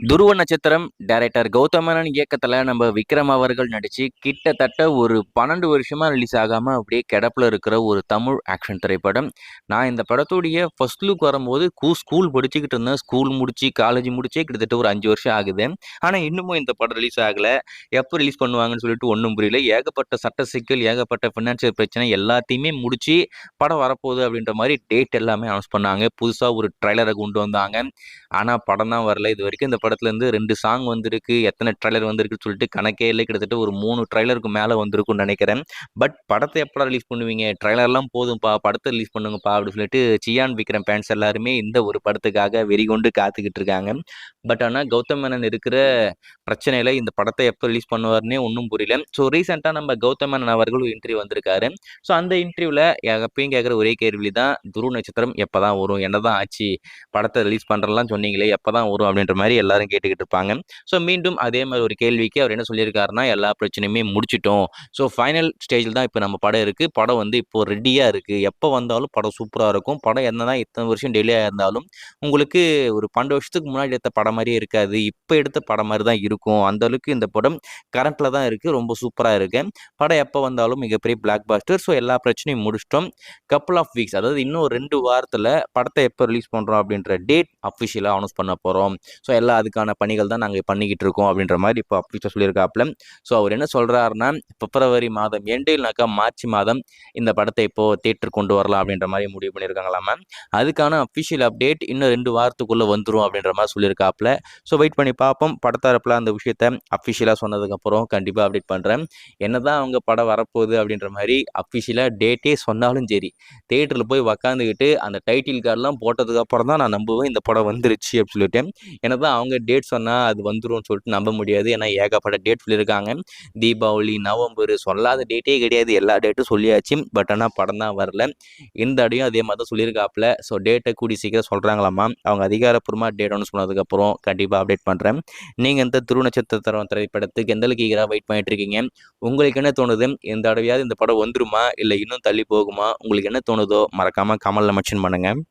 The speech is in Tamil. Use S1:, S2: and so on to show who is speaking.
S1: துருவ நட்சத்திரம் டைரக்டர் கௌதம் மேனன் இயக்கத்துல நம்ம விக்ரம் அவர்கள் நடிச்சு கிட்டத்தட்ட ஒரு 12 வருஷமா ரிலீஸ் ஆகாம அப்படியே கிடப்புல இருக்கிற ஒரு தமிழ் ஆக்ஷன் திரைப்படம். நான் இந்த படத்துடைய ஃபர்ஸ்ட் லுக் வரும்போது ஸ்கூல் படிச்சுக்கிட்டு இருந்தேன். ஸ்கூல் முடிச்சு காலேஜ் முடிச்சே கிட்டத்தட்ட ஒரு 5 வருஷம் ஆகுது. ஆனா இன்னமும் இந்த படம் ரிலீஸ் ஆகல. எப்போ ரிலீஸ் பண்ணுவாங்கன்னு சொல்லிட்டு ஒன்றும் புரியல. ஏகப்பட்ட சட்ட சிக்கல், ஏகப்பட்ட ஃபினான்சியல் பிரச்சனை எல்லாத்தையுமே முடிச்சு படம் வரப்போகுது அப்படின்ற மாதிரி டேட் எல்லாமே அனௌன்ஸ் பண்ணாங்க. புதுசா ஒரு ட்ரைலரை கொண்டு வந்தாங்க. ஆனா படம் தான் வரல. இது வரைக்கும் இந்த படத்துல இருந்து 2 சாங் வந்திருக்கு. எத்தனை ட்ரைலர் வந்திருக்குன்னு சொல்லிட்டு கணக்கே இல்லை. கிட்டத்தட்ட ஒரு 3 ட்ரைலருக்கு மேல வந்திருக்கும்னு நினைக்கிறேன். பட் படத்தை எப்படா ரிலீஸ் பண்ணுவீங்க? ட்ரைலர்லாம் போதும்பா, படத்தை ரிலீஸ் பண்ணுங்கப்பா அப்படின்னு சொல்லிட்டு சியான் விக்ரம் ஃபேன்ஸ் எல்லாருமே இந்த ஒரு படத்துக்காக வெறிகொண்டு காத்துக்கிட்டு இருக்காங்க. பட் ஆனா கௌதம் மேனன் இருக்கிற பிரச்சனையில இந்த படத்தை எப்போ ரிலீஸ் பண்ணுவாருன்னே ஒன்றும் புரியல. ஸோ ரீசெண்டாக நம்ம கௌதம் மேனன் அவர்கள் ஒரு இன்டர்வியூ வந்திருக்காரு. ஸோ அந்த இன்டர்வியூவில் எப்பயும் கேட்குற ஒரே கேள்வி தான், துருவ நட்சத்திரம் எப்போ தான் வரும், என்னதான் ஆச்சு, படத்தை ரிலீஸ் பண்ணுறலாம் சொன்னீங்களே எப்போ தான் வரும் அப்படின்ற மாதிரி எல்லாரும் கேட்டுக்கிட்டு இருப்பாங்க. ஸோ மீண்டும் அதே மாதிரி ஒரு கேள்விக்கு அவர் என்ன சொல்லியிருக்காருன்னா, எல்லா பிரச்சனையுமே முடிச்சிட்டோம். ஸோ ஃபைனல் ஸ்டேஜில் தான் இப்போ நம்ம படம் இருக்குது. படம் வந்து இப்போ ரெடியாக இருக்குது. எப்போ வந்தாலும் படம் சூப்பராக இருக்கும். படம் என்னதான் இத்தனை வருஷம் டிலே ஆயிருந்தாலும் உங்களுக்கு ஒரு 12 வருஷத்துக்கு முன்னாடி எடுத்த படம் மாதிரியே இருக்காது. இப்போ எடுத்த படம் மாதிரி தான் இருக்கும். அந்த அளவுக்கு இந்த படம் கரண்ட்ல தான் இருக்கு. ரொம்ப சூப்பராக இருக்கு. படம் எப்போ வந்தாலும் மிகப்பெரிய பிளாக் பாஸ்டர். ஸோ எல்லா பிரச்சனையும் முடிச்சிட்டோம். கப்புள் ஆஃப் வீக்ஸ், அதாவது இன்னும் 2 வாரத்தில் படத்தை எப்போ ரிலீஸ் பண்ணுறோம் அப்படின்ற டேட் அஃபிஷியலாக அனௌன்ஸ் பண்ண போகிறோம். ஸோ எல்லாம் அதுக்கான பணிகள் தான் நாங்கள் பண்ணிக்கிட்டு இருக்கோம் அப்படின்ற மாதிரி இப்போ அஃபிஷியலாக சொல்லியிருக்காப்புல. ஸோ அவர் என்ன சொல்கிறாருன்னா, பிப்ரவரி மாதம் எண்டில்னாக்கா மார்ச் மாதம் இந்த படத்தை இப்போ தியேட்டர் கொண்டு வரலாம் அப்படின்ற மாதிரி முடிவு பண்ணியிருக்காங்களாமா. அதுக்கான அஃபிஷியல் அப்டேட் இன்னும் 2 வாரத்துக்குள்ளே வந்துடும் அப்படின்ற மாதிரி சொல்லியிருக்காப்புல. ஸோ வெயிட் பண்ணி பார்ப்போம். படத்தரப்பில் அந்த விஷயத்த அஃபிஷியலாக சொன்னதுக்கப்புறம் கண்டிப்பாக அப்டேட் பண்ணுறேன். என்னதான் அவங்க படம் வரப்போகுது அப்படின்ற மாதிரி அஃபிஷியலாக டேட்டே சொன்னாலும் சரி, தியேட்டரில் போய் உக்காந்துக்கிட்டு அந்த டைட்டில் கார்டெலாம் போட்டதுக்கப்புறம் தான் நான் நம்புவேன் இந்த படம் வந்துருச்சு அப்படின்னு சொல்லிட்டு. என்னதான் அவங்க டேட் சொன்னால் அது வந்துடும் சொல்லிட்டு நம்ப முடியாது. ஏன்னா ஏகப்பட்ட டேட் சொல்லியிருக்காங்க. தீபாவளி, நவம்பர், சொல்லாத டேட்டே கிடையாது. எல்லா டேட்டும் சொல்லியாச்சு. பட் ஆனால் படம் தான் வரல. இந்த அடையும் அதே மாதிரி தான் சொல்லியிருக்காப்புல. ஸோ டேட்டை கூடி சீக்கிரம் சொல்கிறாங்களாமா. அவங்க அதிகாரப்பூர்வமாக டேட் அனௌன்ஸ் பண்ணதுக்கப்புறம் கண்டிப்பாக அப்டேட் பண்ணுறேன். நீங்கள் இந்த துருவ நட்சத்திரம் திரைப்படத்துக்கு எந்த அளவுக்கு ஈகராக வெயிட் பண்ணிட்டு இருக்கீங்க? உங்களுக்கு என்ன தோணுது? இந்த தடவையாவது இந்த படம் வந்துருமா, இல்லை இன்னும் தள்ளி போகுமா? உங்களுக்கு என்ன தோணுதோ மறக்காமல் கமெண்ட்ல மென்ஷன் பண்ணுங்கள்.